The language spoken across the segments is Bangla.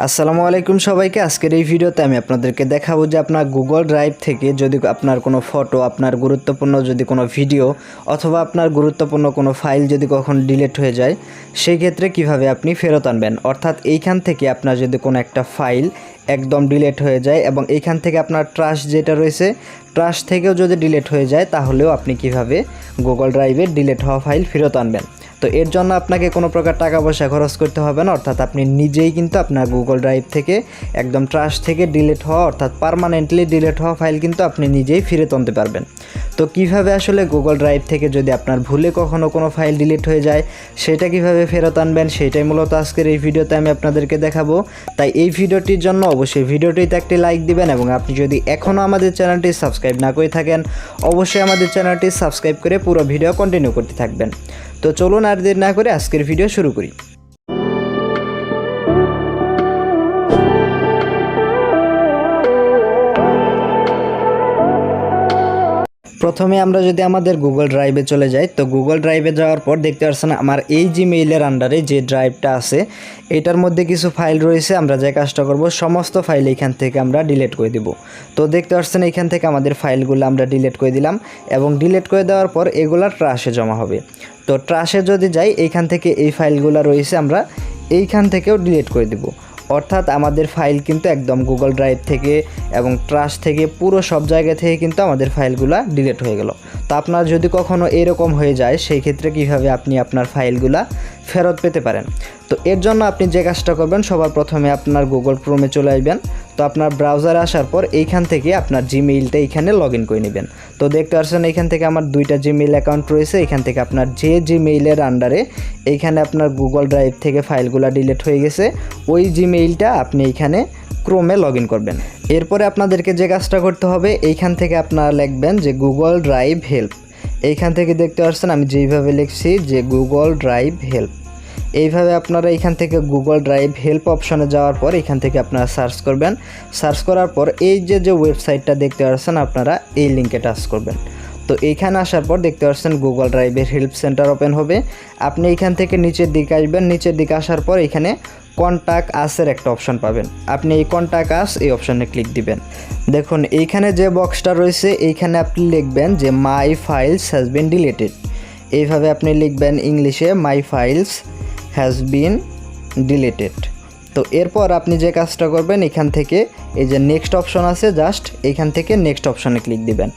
আসসালামু আলাইকুম সবাইকে। আজকের এই ভিডিওতে আমি আপনাদেরকে দেখাবো যে আপনার গুগল ড্রাইভ থেকে যদি আপনার কোনো ফটো, আপনার গুরুত্বপূর্ণ যদি কোনো ভিডিও অথবা আপনার গুরুত্বপূর্ণ কোনো ফাইল যদি কখন ডিলিট হয়ে যায়, সেই ক্ষেত্রে কিভাবে আপনি ফেরত আনবেন। অর্থাৎ এইখান থেকে আপনার যদি কোনো একটা ফাইল একদম ডিলিট হয়ে যায় এবং এইখান থেকে আপনার ট্রাশ যেটা রয়েছে, ট্রাশ থেকেও যদি ডিলিট হয়ে যায়, তাহলেও আপনি কিভাবে গুগল ড্রাইভে ডিলিট হওয়া ফাইল ফেরত আনবেন। তো এর জন্য আপনাকে কোনো প্রকার টাকা পয়সা খরচ করতে হবে না, অর্থাৎ আপনি নিজেই কিন্তু আপনার গুগল ড্রাইভ থেকে একদম ট্রাশ থেকে ডিলিট হওয়া অর্থাৎ পার্মানেন্টলি ডিলিট হওয়া ফাইল কিন্তু আপনি নিজেই ফেরত আনতে পারবেন। তো কিভাবে আসলে গুগল ড্রাইভ থেকে যদি আপনার ভুলে কখনো কোনো ফাইল ডিলিট হয়ে যায়, সেটা কিভাবে ফেরত আনবেন, সেটাই মূলত আজকের এই ভিডিওতে আমি আপনাদেরকে দেখাবো। তাই এই ভিডিওটির জন্য অবশ্যই ভিডিওটিতে একটি লাইক দিবেন এবং আপনি যদি এখনও আমাদের চ্যানেলটি সাবস্ক্রাইব না করে থাকেন, অবশ্যই আমাদের চ্যানেলটি সাবস্ক্রাইব করে পুরো ভিডিও কন্টিনিউ করতে থাকবেন। তো চলুন আর দেরি না করে আজকের ভিডিও শুরু করি। প্রথমে আমরা যদি আমাদের গুগল ড্রাইভে চলে যাই, তো গুগল ড্রাইভে যাওয়ার পর দেখতে পাচ্ছেন আমার এই জিমেইলের আন্ডারে যে ড্রাইভটা আছে, এটার মধ্যে কিছু ফাইল রয়েছে। আমরা যে কাজটা করব, সমস্ত ফাইল এখান থেকে আমরা ডিলিট করে দিব। তো দেখতে পাচ্ছেন এখান থেকে আমাদের ফাইলগুলো আমরা ডিলিট করে দিলাম এবং ডিলিট করে দেওয়ার পর এগুলা ট্রাশে জমা হবে। তো ট্রাশে যদি যাই, এইখান থেকে এই ফাইলগুলো রয়েছে আমরা এইখান থেকেও ডিলিট করে দিব। অর্থাৎ আমাদের ফাইল কিন্তু একদম গুগল ড্রাইভ থেকে এবং ট্রাশ থেকে পুরো সব জায়গা থেকে কিন্তু আমাদের ফাইলগুলো ডিলিট হয়ে গেল। তো আপনার যদি কখনো এরকম হয়ে যায়, সেই ক্ষেত্রে কিভাবে আপনি আপনার ফাইলগুলো ফেরত পেতে পারেন। তো এর জন্য আপনি যে কাজটা করবেন, সবার প্রথমে আপনার গুগল ক্রোমে চলে আসবেন। তো আপনার ব্রাউজারে আসার পর এইখান থেকে আপনার জিমেইলটা এইখানে লগ ইন করে নেবেন। তো দেখতে পাচ্ছেন এইখান থেকে আমার দুইটা জিমেইল অ্যাকাউন্ট রয়েছে। এখান থেকে আপনার যে জিমেইলের আন্ডারে এইখানে আপনার গুগল ড্রাইভ থেকে ফাইলগুলো ডিলিট হয়ে গেছে, ওই জিমেইলটা আপনি এইখানে ক্রোমে লগ ইন করবেন। এরপরে আপনাদেরকে যে কাজটা করতে হবে, এইখান থেকে আপনারা লিখবেন যে গুগল ড্রাইভ হেল্প। এইখান থেকে দেখতে পাচ্ছেন আমি যেইভাবে লিখছি যে গুগল ড্রাইভ হেল্প, এইভাবে আপনারা এখান থেকে গুগল ড্রাইভ হেল্প অপশনে যাওয়ার পর এখান থেকে আপনারা সার্চ করবেন। সার্চ করার পর এই যে ওয়েবসাইটটা দেখতে পাচ্ছেন, আপনারা এই লিঙ্কে টাচ করবেন। তো এইখানে আসার পর দেখতে পাচ্ছেন গুগল ড্রাইভের হেল্প সেন্টার ওপেন হবে। আপনি এখান থেকে নিচের দিকে আসবেন। নিচের দিকে আসার পর এখানে কন্ট্যাক্ট আসের একটা অপশন পাবেন। আপনি এই কন্ট্যাক্ট আস এই অপশনে ক্লিক দিবেন। দেখুন এইখানে যে বক্সটা রয়েছে, এইখানে আপনি লিখবেন যে my files has been deleted. এইভাবে আপনি লিখবেন ইংলিশে মাই ফাইলস হ্যাজ বিন ডিলিটেড। তো এরপর আপনি যে কাজটা করবেন, এখান থেকে এই যে নেক্সট অপশন আছে, জাস্ট এইখান থেকে নেক্সট অপশনে ক্লিক দিবেন।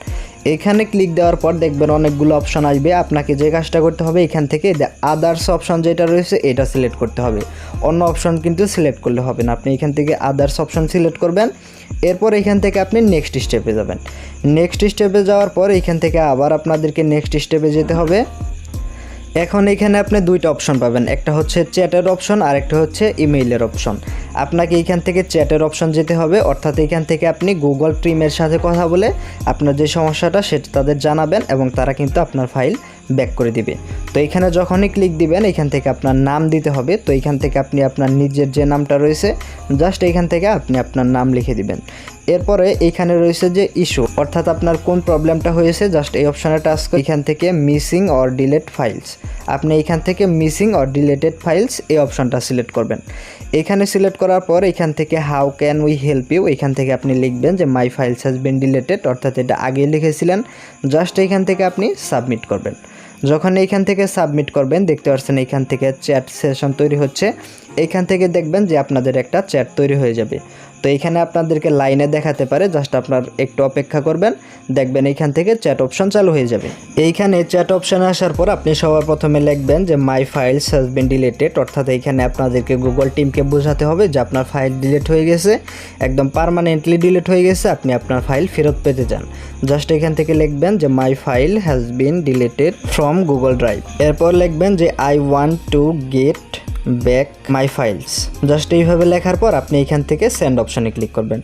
এখানে ক্লিক দেওয়ার পর দেখবেন অনেকগুলো অপশন আসবে। আপনাকে যে কাজটা করতে হবে, এখান থেকে আদার্স অপশন যেটা রয়েছে এটা সিলেক্ট করতে হবে। অন্য অপশন কিন্তু সিলেক্ট করলে হবে না। আপনি এখান থেকে আদার্স অপশন সিলেক্ট করবেন। এরপর এখান থেকে আপনি নেক্সট স্টেপে যাবেন। নেক্সট স্টেপে যাওয়ার পর এখান থেকে আবার আপনাদেরকে নেক্সট স্টেপে যেতে হবে। এখন এখানে আপনি দুইটা অপশন পাবেন, একটা হচ্ছে চ্যাটের অপশন আর একটা হচ্ছে ইমেইলের অপশন। আপনাকে এইখান থেকে চ্যাটের অপশন যেতে হবে, অর্থাৎ এখান থেকে আপনি গুগল টিমের সাথে কথা বলে আপনার যে সমস্যাটা সেটা তাদের জানাবেন এবং তারা কিন্তু আপনার ফাইল ব্যাক করে দিবে। তো এখানে যখনই ক্লিক দিবেন, এখান থেকে আপনার নাম দিতে হবে। তো এখান থেকে আপনি আপনার নিজের যে নামটা রয়েছে, জাস্ট এখান থেকে আপনি আপনার নাম লিখে দিবেন। এরপরে এইখানে রয়েছে যে ইস্যু, অর্থাৎ আপনার কোন প্রবলেমটা হয়েছে, জাস্ট এই অপশনে টাচ করে এখান থেকে মিসিং অর ডিলিট ফাইলস, আপনি এখান থেকে মিসিং অর ডিলিটেড ফাইলস এই অপশনটা সিলেক্ট করবেন। এখানে সিলেক্ট করার পর এখান থেকে how can we help you, এখান থেকে আপনি লিখবেন যে my files has been deleted, অর্থাৎ এটা আগে লিখেছিলেন। জাস্ট এখান থেকে আপনি সাবমিট করবেন। যখন এইখান থেকে সাবমিট করবেন, দেখতে পাচ্ছেন এইখান থেকে চ্যাট সেশন তৈরি হচ্ছে। এইখান থেকে দেখবেন যে আপনাদের একটা চ্যাট তৈরি হয়ে যাবে। তো এইখানে আপনাদেরকে লাইনে দেখাতে পারে, জাস্ট আপনার একটু অপেক্ষা করবেন, দেখবেন এইখান থেকে চ্যাট অপশন চালু হয়ে যাবে। এইখানে চ্যাট অপশানে আসার পর আপনি সবার প্রথমে লিখবেন যে my files has been deleted, অর্থাৎ এইখানে আপনাদেরকে গুগল টিমকে বোঝাতে হবে যে আপনার ফাইল ডিলিট হয়ে গেছে, একদম পার্মানেন্টলি ডিলিট হয়ে গেছে, আপনি আপনার ফাইল ফেরত পেতে চান। জাস্ট এখান থেকে লিখবেন যে মাই file has been deleted from Google drive. এরপর লিখবেন যে I want to get back my files. Just এইভাবে লেখার পর আপনি এখান থেকে সেন্ড অপশানে ক্লিক করবেন।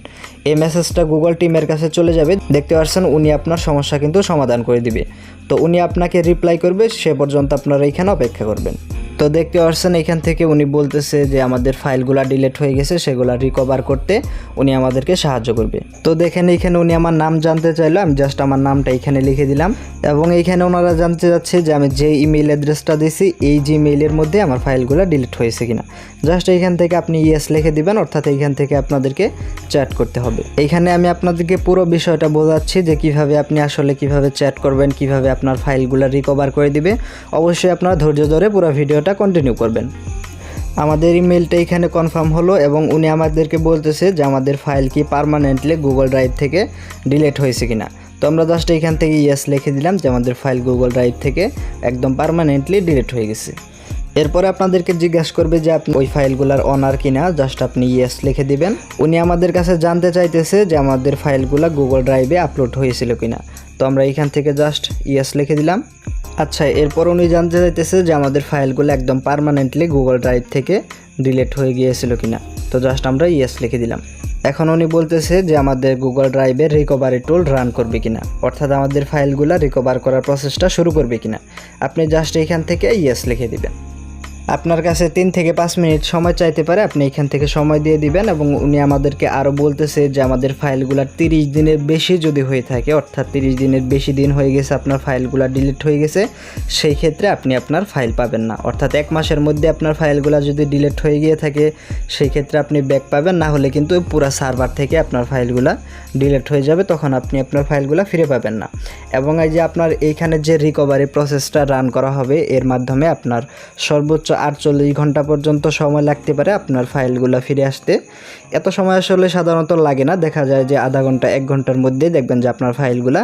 এই মেসেজটা গুগল টিমের কাছে চলে যাবে। দেখতে পাচ্ছেন উনি আপনার সমস্যা কিন্তু সমাধান করে দিবে। তো উনি আপনাকে রিপ্লাই করবে, সে পর্যন্ত আপনারা এখানে অপেক্ষা করবেন। তো দেখতে পাচ্ছেন এখান থেকে উনি বলতেছে যে আমাদের ফাইলগুলো ডিলিট হয়ে গেছে, সেগুলো রিকভার করতে উনি আমাদেরকে সাহায্য করবে। তো দেখেন এখানে উনি আমার নাম জানতে চাইলো, আমি জাস্ট আমার নামটা এখানে লিখে দিলাম এবং এইখানে ওনারা জানতে চাচ্ছে যে আমি যে ইমেইল অ্যাড্রেসটা দিয়েছি এই জিমেইলের মধ্যে আমার ফাইলগুলো ডিলিট হয়েছে কিনা। জাস্ট এইখান থেকে আপনি ইয়েস লিখে দিবেন, অর্থাৎ এইখান থেকে আপনাদেরকে চ্যাট করতে হবে। এইখানে আমি আপনাদেরকে পুরো বিষয়টা বোঝাচ্ছি যে কিভাবে আপনি আসলে কিভাবে চ্যাট করবেন, কিভাবে আপনার ফাইলগুলো রিকভার করে দিবে। অবশ্যই আপনারা ধৈর্য ধরে পুরো ভিডিওটা কন্টিনিউ করবেন। আমাদের ইমেলটা এখানে কনফার্ম হলো এবং উনি আমাদেরকে বলতেছে যে আমাদের ফাইল কি পার্মানেন্টলি গুগল ড্রাইভ থেকে ডিলিট হয়েছে কিনা। তো আমরা জাস্ট এইখান থেকে ইয়েস লিখে দিলাম যে আমাদের ফাইল গুগল ড্রাইভ থেকে একদম পার্মানেন্টলি ডিলিট হয়ে গেছে। এরপরে আপনাদেরকে জিজ্ঞাসা করবে যে আপনি ওই ফাইলগুলোর অনার কিনা, জাস্ট আপনি ইয়েস লিখে দিবেন। উনি আমাদের কাছে জানতে চাইতেছে যে আমাদের ফাইলগুলো গুগল ড্রাইভে আপলোড হয়েছিল কিনা। তো আমরা এইখান থেকে জাস্ট ইয়েস লিখে দিলাম। আচ্ছা, এরপর উনি জানতে চাইতেছে যে আমাদের ফাইলগুলো একদম পার্মানেন্টলি গুগল ড্রাইভ থেকে ডিলিট হয়ে গিয়েছিল কিনা। তো জাস্ট আমরা ইয়েস লিখে দিলাম। এখন উনি বলতেছে যে আমাদের গুগল ড্রাইভের রিকভারি টুল রান করবে কিনা, অর্থাৎ আমাদের ফাইলগুলো রিকভার করার প্রসেসটা শুরু করবে কিনা। আপনি জাস্ট এইখান থেকে ইয়েস লিখে দিবেন। আপনার কাছে 3 থেকে 5 মিনিট সময় চাইতে পারে, আপনি এখান থেকে সময় দিয়ে দিবেন। এবং উনি আমাদেরকে আরও বলতেছে যে আমাদের ফাইলগুলো 30 দিনের বেশি যদি হয়ে থাকে, অর্থাৎ 30 দিনের বেশি দিন হয়ে গেছে আপনার ফাইলগুলো ডিলিট হয়ে গেছে, সেই ক্ষেত্রে আপনি আপনার ফাইল পাবেন না। অর্থাৎ 1 মাসের মধ্যে আপনার ফাইলগুলো যদি ডিলিট হয়ে গিয়ে থাকে সেই ক্ষেত্রে আপনি ব্যাক পাবেন, না হলে কিন্তু পুরো সার্ভার থেকে আপনার ফাইলগুলো ডিলিট হয়ে যাবে, তখন আপনি আপনার ফাইলগুলো ফিরে পাবেন না। এবং এই যে আপনার এইখানে যে রিকভারি প্রসেসটা রান করা হবে এর মাধ্যমে আপনার সর্বোচ্চ 48 ঘন্টা পর্যন্ত সময় লাগতে পারে আপনার ফাইলগুলো ফিরে আসতে। এত সময় আসলে সাধারণত লাগে না, দেখা যায় যে আধা ঘন্টা 1 ঘন্টার মধ্যে দেখবেন যে আপনার ফাইলগুলা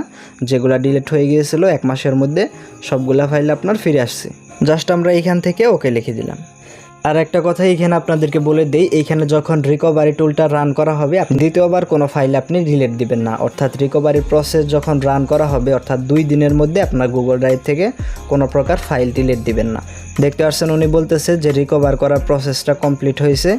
যেগুলো ডিলিট হয়ে গিয়েছিল 1 মাসের মধ্যে সবগুলা ফাইল আপনার ফিরে আসছে। জাস্ট আমরা এইখান থেকে ওকে লিখে দিলাম। আর একটা কথা এইখানে আপনাদেরকে বলে দেই, এইখানে যখন রিকভারি টুলটা রান করা হবে আপনি দ্বিতীয়বার কোনো ফাইল আপনি ডিলিট দিবেন না। অর্থাৎ রিকভারি প্রসেস যখন রান করা হবে, অর্থাৎ 2 দিনের মধ্যে আপনার গুগল ড্রাইভ থেকে কোনো প্রকার ফাইল ডিলিট দিবেন না। দেখতে পাচ্ছেন উনি বলতেছে যে রিকভার করার প্রসেসটা কমপ্লিট হয়েছে।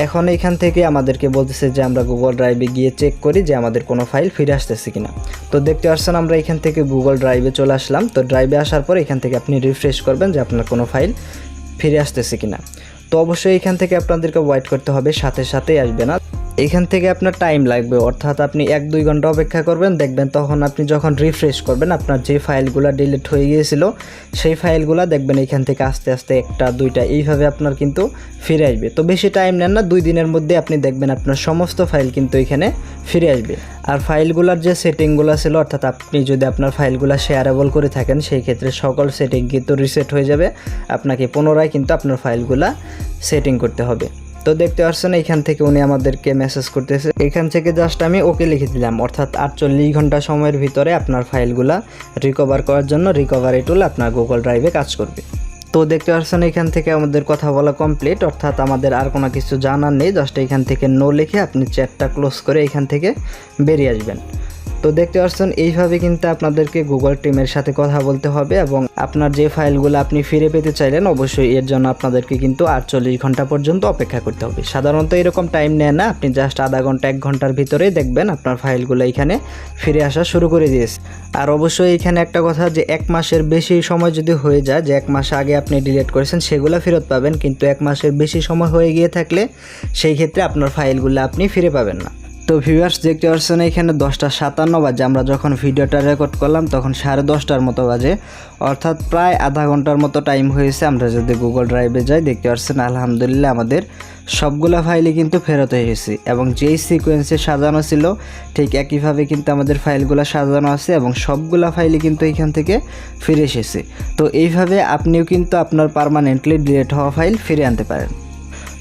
এখন এইখান থেকে আমাদেরকে বলতেছে যে আমরা গুগল ড্রাইভে গিয়ে চেক করি যে আমাদের কোনো ফাইল ফিরে আসতেছে কিনা। তো দেখতে পাচ্ছেন আমরা এখান থেকে গুগল ড্রাইভে চলে আসলাম। তো ড্রাইভে আসার পর এখান থেকে আপনি রিফ্রেশ করবেন যে আপনার কোনো ফাইল ফিরে আসতেছে কিনা। তো অবশ্যই এখান থেকে আপনাদেরকে ওয়েট করতে হবে, সাথে সাথেই আসবে না। এখান থেকে আপনার টাইম লাগবে, অর্থাৎ আপনি 1-2 ঘন্টা অপেক্ষা করবেন। দেখবেন তখন আপনি যখন রিফ্রেশ করবেন আপনার যে ফাইলগুলো ডিলিট হয়ে গিয়েছিল সেই ফাইলগুলো দেখবেন এখান থেকে আস্তে আস্তে 1টা 2টা এইভাবে আপনার কিন্তু ফিরে আসবে। তো বেশি টাইম নেন না, 2 দিনের মধ্যে আপনি দেখবেন আপনার সমস্ত ফাইল কিন্তু এখানে ফিরে আসবে। আর ফাইলগুলোর যে সেটিংগুলো ছিল, অর্থাৎ আপনি যদি আপনার ফাইলগুলো শেয়ারেবল করে থাকেন সেই ক্ষেত্রে সকল সেটিং কিন্তু রিসেট হয়ে যাবে। আপনাকে পুনরায় কিন্তু আপনার ফাইলগুলো সেটিং করতে হবে। তো দেখতে পাচ্ছেন এখান থেকে উনি আমাদেরকে মেসেজ করতেছে, এখান থেকে জাস্ট আমি ওকে লিখে দিলাম। অর্থাৎ 48 ঘন্টা সময়ের ভিতরে আপনার ফাইলগুলা রিকভার করার জন্য রিকভারি টুল আপনার গুগল ড্রাইভে কাজ করবে। তো দেখতে পাচ্ছেন এখান থেকে আমাদের কথা বলা কমপ্লিট, অর্থাৎ আমাদের আর কোনো কিছু জানার নেই। জাস্ট এখান থেকে নো লিখে আপনি চ্যাটটা ক্লোজ করে এখান থেকে বেরিয়ে আসবেন। তো দেখতে পাচ্ছেন এইভাবে কিন্তু আপনাদেরকে গুগল টিমের সাথে কথা বলতে হবে এবং আপনার যে ফাইলগুলো আপনি ফিরে পেতে চাইলেন অবশ্যই এর জন্য আপনাদেরকে কিন্তু 48 ঘন্টা পর্যন্ত অপেক্ষা করতে হবে। সাধারণত এরকম টাইম নেয় না, আপনি জাস্ট আধা ঘন্টা 1 ঘন্টার ভিতরেই দেখবেন আপনার ফাইলগুলো এখানে ফিরে আসা শুরু করে দিয়েছে। আর অবশ্যই এখানে একটা কথা যে 1 মাসের বেশি সময় যদি হয়ে যায়, যে 1 মাস আগে আপনি ডিলিট করেছেন সেগুলো ফেরত পাবেন, কিন্তু 1 মাসের বেশি সময় হয়ে গিয়ে থাকলে সেই ক্ষেত্রে আপনার ফাইলগুলো আপনি ফিরে পাবেন না। তো ভিউয়ার্স দেখতে পাচ্ছেন এখানে 10:57 বাজে, আমরা যখন ভিডিওটা রেকর্ড করলাম তখন 10:30টার মতো বাজে, অর্থাৎ প্রায় আধা ঘন্টার মতো টাইম হয়েছে। আমরা যদি গুগল ড্রাইভে যাই দেখতে পাচ্ছেন আলহামদুলিল্লাহ আমাদের সবগুলা ফাইলই কিন্তু ফেরত হয়ে গেছে এবং যেই সিকোয়েন্সে সাজানো ছিল ঠিক একইভাবে কিন্তু আমাদের ফাইলগুলো সাজানো আছে এবং সবগুলা ফাইলই কিন্তু এখান থেকে ফিরে এসেছে। তো এইভাবে আপনিও কিন্তু আপনার পার্মানেন্টলি ডিলিট হওয়া ফাইল ফিরে আনতে পারেন।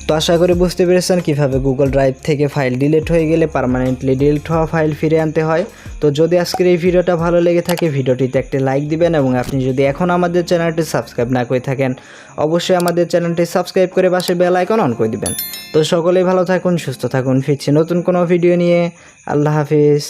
তো আশা করি বুঝতে পেরেছেন কীভাবে গুগল ড্রাইভ থেকে ফাইল ডিলিট হয়ে গেলে পার্মানেন্টলি ডিলিট হওয়া ফাইল ফিরে আনতে হয়। তো যদি আজকের এই ভিডিওটা ভালো লেগে থাকে ভিডিওটিতে একটি লাইক দিবেন এবং আপনি যদি এখন আমাদের চ্যানেলটি সাবস্ক্রাইব না করে থাকেন অবশ্যই আমাদের চ্যানেলটি সাবস্ক্রাইব করে পাশে বেল আইকন অন করে দিবেন। তো সকলেই ভালো থাকুন, সুস্থ থাকুন, ফিরছি নতুন কোনো ভিডিও নিয়ে। আল্লাহ হাফিজ।